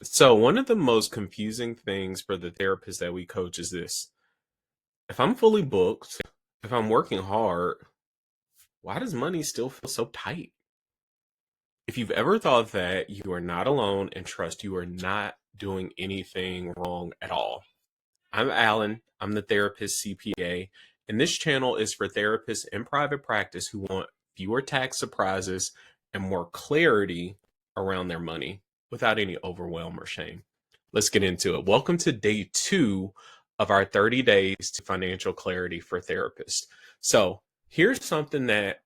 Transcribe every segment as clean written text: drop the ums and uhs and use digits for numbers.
So, one of the most confusing things for the therapist that we coach is this. If I'm fully booked, if I'm working hard, why does money still feel so tight? If you've ever thought that, you are not alone, and trust you are not doing anything wrong at all. I'm Alan. I'm the therapist CPA, and this channel is for therapists in private practice who want fewer tax surprises and more clarity around their money without any overwhelm or shame. Let's get into it. Welcome to day 2 of our 30 days to financial clarity for therapists. So, here's something that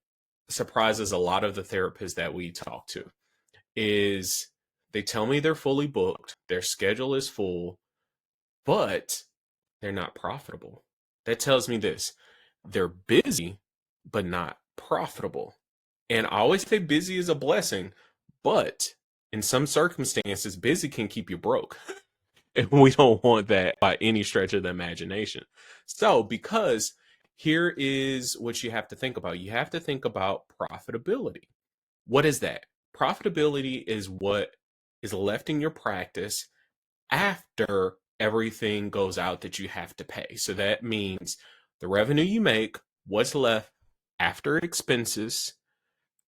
surprises a lot of the therapists that we talk to is they tell me they're fully booked, their schedule is full, but they're not profitable. That tells me this: they're busy, but not profitable. And I always say busy is a blessing, but in some circumstances, busy can keep you broke. And we don't want that by any stretch of the imagination. So, because here is what you have to think about, you have to think about profitability. What is that? Profitability is what is left in your practice after everything goes out that you have to pay. So that means the revenue you make, what's left after expenses,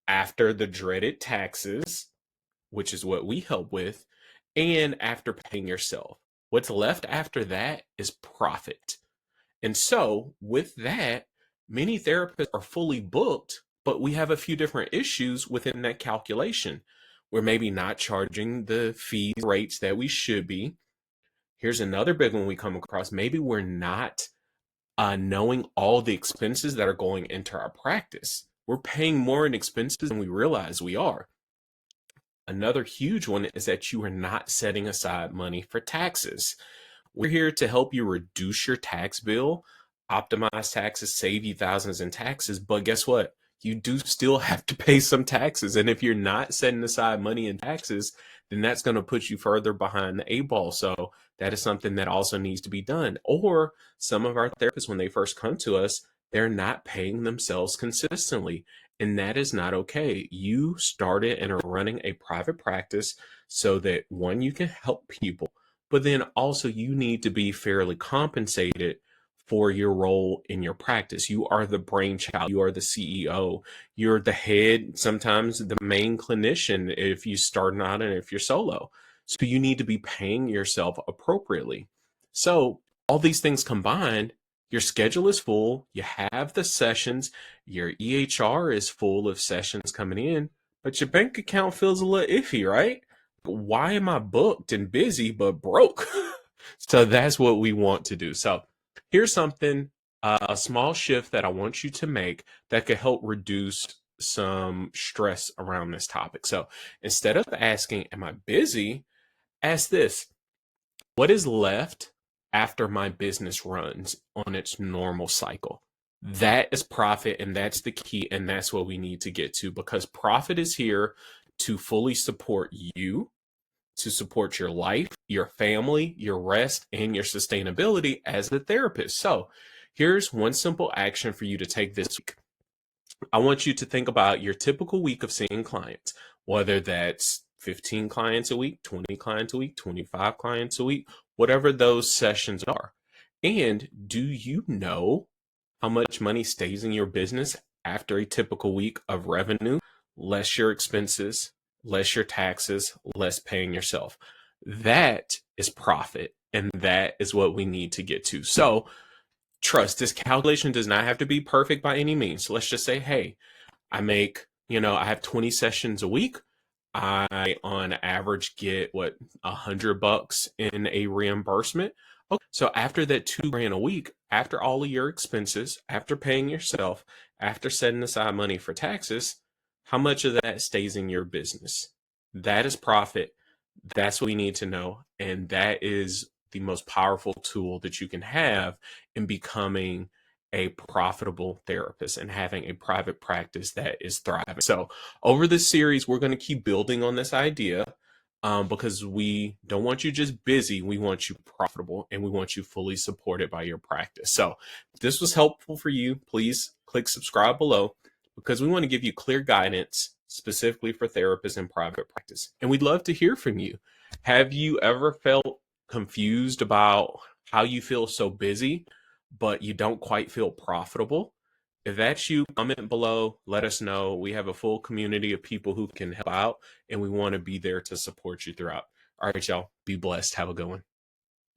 after the dreaded taxes, which is what we help with, and after paying yourself. What's left after that is profit. And so, with that, many therapists are fully booked, but we have a few different issues within that calculation. We're maybe not charging the fees rates that we should be. Here's another big one we come across. Maybe we're not knowing all the expenses that are going into our practice. We're paying more in expenses than we realize we are. Another huge one is that you are not setting aside money for taxes. We're here to help you reduce your tax bill, optimize taxes, save you thousands in taxes. But guess what? You do still have to pay some taxes. And if you're not setting aside money in taxes, then that's going to put you further behind the eight ball. So that is something that also needs to be done. Or some of our therapists, when they first come to us, they're not paying themselves consistently. And that is not okay. You started and are running a private practice so that one, you can help people, but then also you need to be fairly compensated for your role in your practice. You are the brainchild, you are the CEO, you're the head, sometimes the main clinician if you start out and if you're solo. So you need to be paying yourself appropriately. So all these things combined, your schedule is full, you have the sessions, your EHR is full of sessions coming in, but your bank account feels a little iffy, right? Why am I booked and busy but broke? So that's what we want to do. So here's something, a small shift that I want you to make that could help reduce some stress around this topic. So instead of asking, am I busy? Ask this: what is left after my business runs on its normal cycle? That is profit, and that's the key, and that's what we need to get to, because profit is here to fully support you, to support your life, your family, your rest, and your sustainability as a therapist. So, here's one simple action for you to take this week. I want you to think about your typical week of seeing clients, whether that's 15 clients a week, 20 clients a week, 25 clients a week, whatever those sessions are. And do you know how much money stays in your business after a typical week of revenue, less your expenses, less your taxes, less paying yourself? That is profit. And that is what we need to get to. So, trust, this calculation does not have to be perfect by any means. So let's just say, hey, I make, I have 20 sessions a week. I on average get what, $100 in a reimbursement. Okay. So after that 2 grand a week, after all of your expenses, after paying yourself, after setting aside money for taxes, how much of that stays in your business? That is profit. That's what we need to know. And that is the most powerful tool that you can have in becoming a profitable therapist and having a private practice that is thriving. So, over this series, we're going to keep building on this idea, because we don't want you just busy. We want you profitable, and we want you fully supported by your practice. So, if this was helpful for you, please click subscribe below, because we want to give you clear guidance specifically for therapists in private practice. And we'd love to hear from you. Have you ever felt confused about how you feel so busy, but you don't quite feel profitable? If that's you, comment below. Let us know. We have a full community of people who can help out, and we want to be there to support you throughout. All right, y'all. Be blessed. Have a good one.